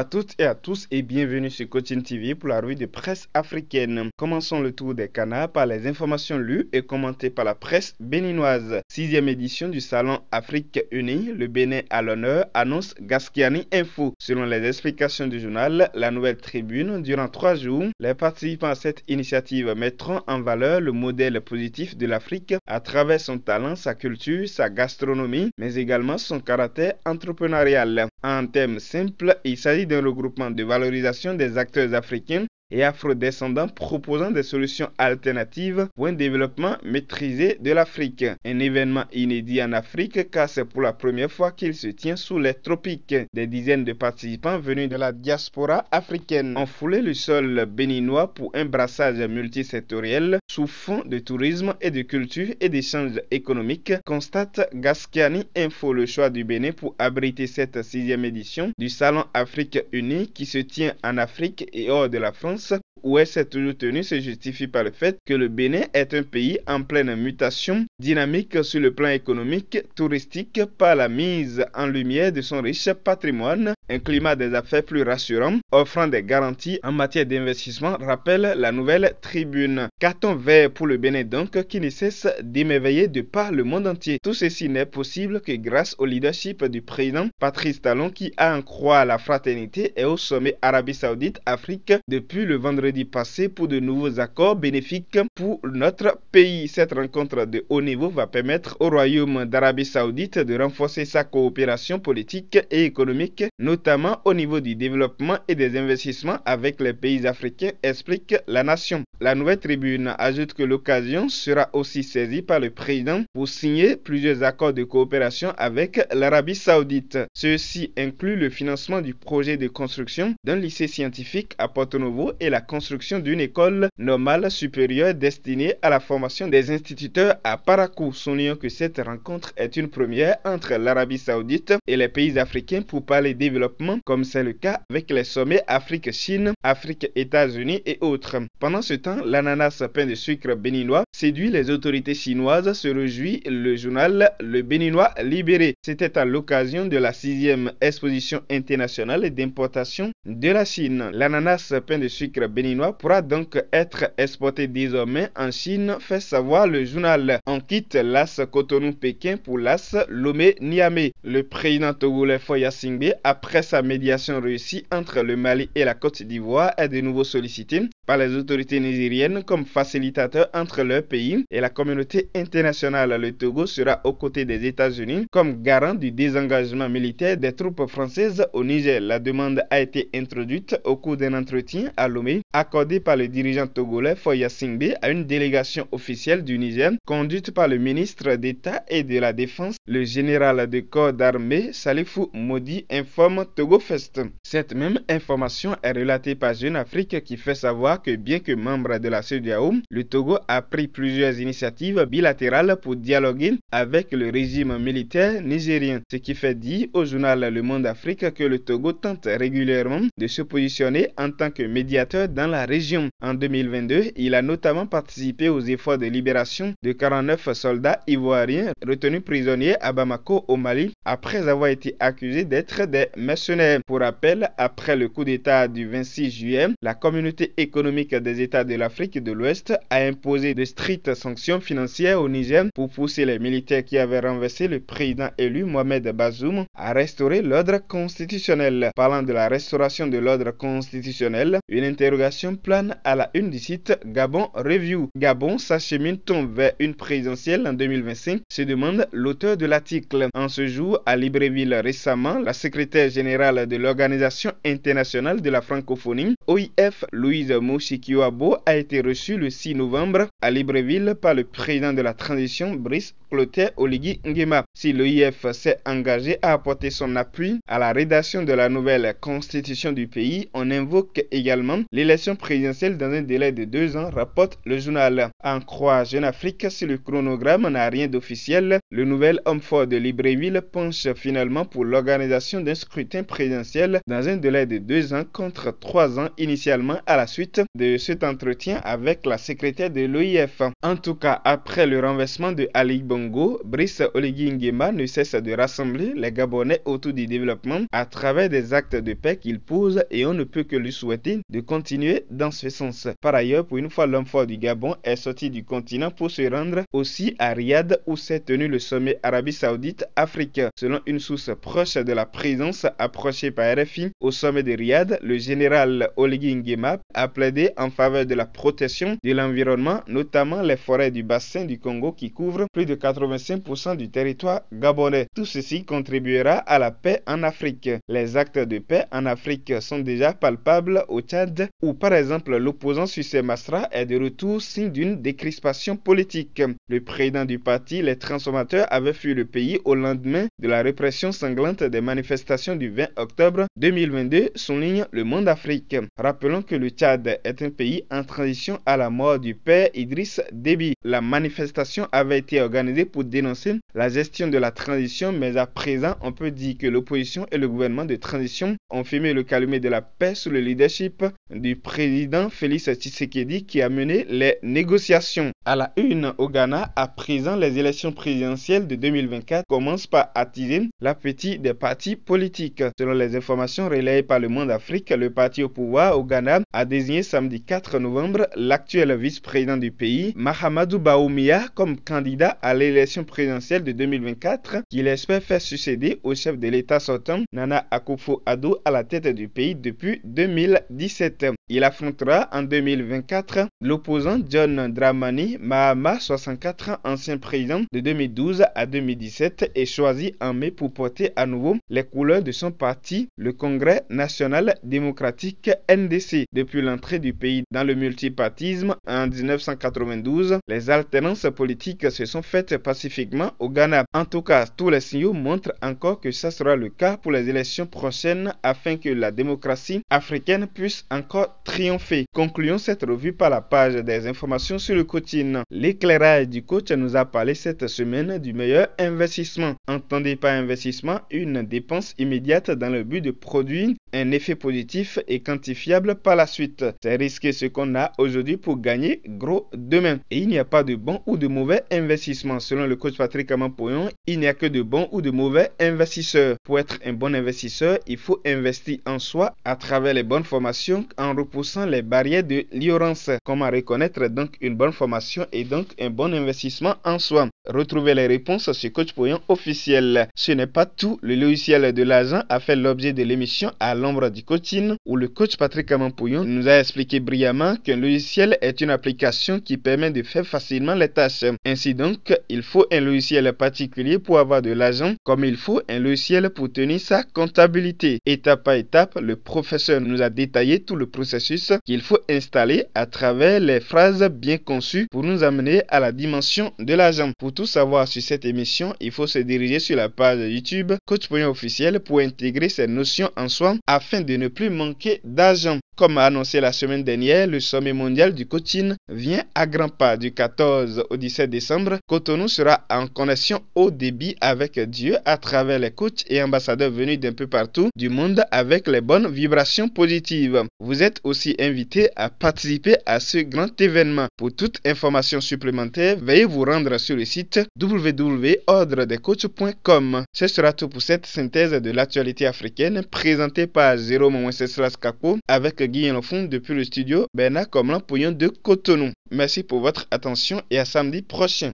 à toutes et à tous et bienvenue sur Coaching TV pour la revue de presse africaine. Commençons le tour des canards par les informations lues et commentées par la presse béninoise. 6e édition du Salon Afrique Unie, le Bénin à l'honneur, annonce Gasquiani Info. Selon les explications du journal La Nouvelle Tribune, durant 3 jours, les participants à cette initiative mettront en valeur le modèle positif de l'Afrique à travers son talent, sa culture, sa gastronomie, mais également son caractère entrepreneurial. En termes simples, il s'agit d'un regroupement de valorisation des acteurs africains et afro-descendants proposant des solutions alternatives pour un développement maîtrisé de l'Afrique. Un événement inédit en Afrique car c'est pour la première fois qu'il se tient sous les tropiques. Des dizaines de participants venus de la diaspora africaine ont foulé le sol béninois pour un brassage multisectoriel sous fond de tourisme et de culture et d'échanges économiques, constate Gasquiani Info. Le choix du Bénin pour abriter cette 6e édition du Salon Afrique Unie qui se tient en Afrique et hors de la France, où elle s'est toujours tenue, se justifie par le fait que le Bénin est un pays en pleine mutation, dynamique sur le plan économique, touristique, par la mise en lumière de son riche patrimoine, un climat des affaires plus rassurant, offrant des garanties en matière d'investissement, rappelle la Nouvelle Tribune. Carton vert pour le Bénin donc, qui ne cesse d'émerveiller de par le monde entier. Tout ceci n'est possible que grâce au leadership du président Patrice Talon qui, à en croire la fraternité, est au sommet Arabie Saoudite-Afrique depuis le vendredi passé pour de nouveaux accords bénéfiques pour notre pays. Cette rencontre de haut niveau va permettre au Royaume d'Arabie Saoudite de renforcer sa coopération politique et économique, notamment au niveau du développement et des investissements avec les pays africains, explique la nation. La Nouvelle Tribune ajoute que l'occasion sera aussi saisie par le président pour signer plusieurs accords de coopération avec l'Arabie Saoudite. Ceux-ci incluent le financement du projet de construction d'un lycée scientifique à Porto Novo et la construction d'une école normale supérieure destinée à la formation des instituteurs à Parakou. Soulignons que cette rencontre est une première entre l'Arabie Saoudite et les pays africains pour parler développement, comme c'est le cas avec les sommets Afrique-Chine, Afrique-États-Unis et autres. Pendant ce temps, l'ananas pain de sucre béninois séduit les autorités chinoises, se réjouit le journal Le Béninois Libéré. C'était à l'occasion de la 6e exposition internationale d'importation de la Chine. L'ananas pain de sucre béninois pourra donc être exporté désormais en Chine, fait savoir le journal. On quitte l'AS Cotonou-Pékin pour l'AS Lomé-Niamey. Le président togolais Faure Singbe, après sa médiation réussie entre le Mali et la Côte d'Ivoire, est de nouveau sollicité par les autorités nigériennes comme facilitateur entre leur pays et la communauté internationale. Le Togo sera aux côtés des États-Unis comme garant du désengagement militaire des troupes françaises au Niger. La demande a été introduite au cours d'un entretien à Lomé, accordé par le dirigeant togolais Faure Singbe à une délégation officielle du Niger, conduite par le ministre d'État et de la Défense, le général de corps d'armée Salifou Modi, informe TogoFest. Cette même information est relatée par Jeune Afrique qui fait savoir que bien que membre de la CEDEAO, le Togo a pris plusieurs initiatives bilatérales pour dialoguer avec le régime militaire nigérien, ce qui fait dire au journal Le Monde Afrique que le Togo tente régulièrement de se positionner en tant que médiateur dans la région. En 2022, il a notamment participé aux efforts de libération de 49 soldats ivoiriens retenus prisonniers à Bamako au Mali après avoir été accusés d'être des mercenaires. Pour rappel, après le coup d'État du 26 juillet, la communauté économique des États de l'Afrique de l'Ouest a imposé de strictes sanctions financières au Niger pour pousser les militaires qui avaient renversé le président élu Mohamed Bazoum à restaurer l'ordre constitutionnel. Parlant de la restauration de l'ordre constitutionnel, une interrogation plane à la une du site Gabon Review. Gabon s'achemine-t-on vers une présidentielle en 2025, se demande l'auteur de l'article. En ce jour, à Libreville récemment, la secrétaire générale de l'Organisation internationale de la francophonie, OIF, Louise Mushikiwabo, a été reçue le 6 novembre à Libreville par le président de la transition, Brice Clotaire Oligui Nguema. Si l'OIF s'est engagé à apporter son appui à la rédaction de la nouvelle constitution du pays, on invoque également l'élection présidentielle dans un délai de 2 ans, rapporte le journal. En croire Jeune Afrique, si le chronogramme n'a rien d'officiel, le nouvel homme fort de Libreville penche finalement pour l'organisation d'un scrutin présidentiel dans un délai de 2 ans contre 3 ans initialement à la suite de cet entretien avec la secrétaire de l'OIF. En tout cas, après le renversement de Ali Bongo, Brice Oligui Nguema ne cesse de rassembler les Gabonais autour du développement à travers des actes de paix qu'il pose et on ne peut que lui souhaiter de continuer dans ce sens. Par ailleurs, pour une fois, l'homme fort du Gabon est sorti du continent pour se rendre aussi à Riyad où s'est tenu le sommet Arabie Saoudite-Afrique. Selon une source proche de la présidence approchée par RFI au sommet de Riyad, le général Oligui Nguema a plaidé en faveur de la protection de l'environnement, notamment les forêts du bassin du Congo qui couvrent plus de 85% du territoire gabonais. Tout ceci contribuera à la paix en Afrique. Les actes de paix en Afrique sont déjà palpables au Tchad où par exemple l'opposant Sucé Masra est de retour signe d'une décrispation politique. Le président du parti, les transformateurs, avait fui le pays au lendemain de la répression sanglante des manifestations du 20 octobre 2022, souligne Le Monde Afrique. Rappelons que le Tchad est un pays en transition à la mort du père Idriss Déby. La manifestation avait été organisée pour dénoncer la gestion de la transition, mais à présent, on peut dire que l'opposition et le gouvernement de transition ont fumé le calumet de la paix sous le leadership du président Félix Tshisekedi qui a mené les négociations. À la une au Ghana, à présent, les élections présidentielles de 2024 commencent par attiser l'appétit des partis politiques. Selon les informations relayées par Le Monde Afrique, le parti au pouvoir au Ghana a désigné samedi 4 novembre l'actuel vice-président du pays, Mahamadou Bawumia, comme candidat à l'élection présidentielle de 2024 qu'il espère faire succéder au chef de l'État sortant, Nana Akufo-Addo, à la tête du pays depuis 2017. Il affrontera en 2024 l'opposant John Dramani Mahama, 64 ans, ancien président de 2012 à 2017 et choisi en mai pour porter à nouveau les couleurs de son parti, le Congrès national démocratique NDC. Depuis l'entrée du pays dans le multipartisme en 1992, les alternances politiques se sont faites pacifiquement au Ghana. En tout cas, tous les signaux montrent encore que ça sera le cas pour les élections prochaines afin que la démocratie africaine puisse encore triompher. Concluons cette revue par la page des informations sur le coaching. L'éclairage du coach nous a parlé cette semaine du meilleur investissement. Entendez par investissement une dépense immédiate dans le but de produire un effet positif et quantifiable par la suite. C'est risquer ce qu'on a aujourd'hui pour gagner gros demain. Et il n'y a pas de bon ou de mauvais investissement. Selon le coach Patrick Amanpoyon, il n'y a que de bons ou de mauvais investisseurs. Pour être un bon investisseur, il faut investir en soi à travers les bonnes formations en repoussant les barrières de l'ignorance. Comment reconnaître donc une bonne formation et donc un bon investissement en soi? Retrouvez les réponses sur Coach Poyon officiel. Ce n'est pas tout. Le logiciel de l'argent a fait l'objet de l'émission À l'ombre du coaching où le coach Patrick Amanpoyon nous a expliqué brillamment qu'un logiciel est une application qui permet de faire facilement les tâches. Ainsi donc, il faut un logiciel particulier pour avoir de l'argent, comme il faut un logiciel pour tenir sa comptabilité. Étape par étape, le professeur nous a détaillé tout le processus qu'il faut installer à travers les phrases bien conçues pour nous amener à la dimension de l'argent. Pour tout savoir sur cette émission, il faut se diriger sur la page YouTube Coach Poyon officiel pour intégrer ces notions en soi afin de ne plus manquer d'argent. Comme annoncé la semaine dernière, le sommet mondial du coaching vient à grands pas du 14 au 17 décembre. Cotonou sera en connexion haut débit avec Dieu à travers les coachs et ambassadeurs venus d'un peu partout du monde avec les bonnes vibrations positives. Vous êtes aussi invité à participer à ce grand événement. Pour toute information supplémentaire, veuillez vous rendre sur le site www.ordredecoach.com. Ce sera tout pour cette synthèse de l'actualité africaine présentée par Jérôme Wenceslas Kako avec Guy Lofond depuis le studio Bernard Komlan-Poyon de Cotonou. Merci pour votre attention et à samedi prochain.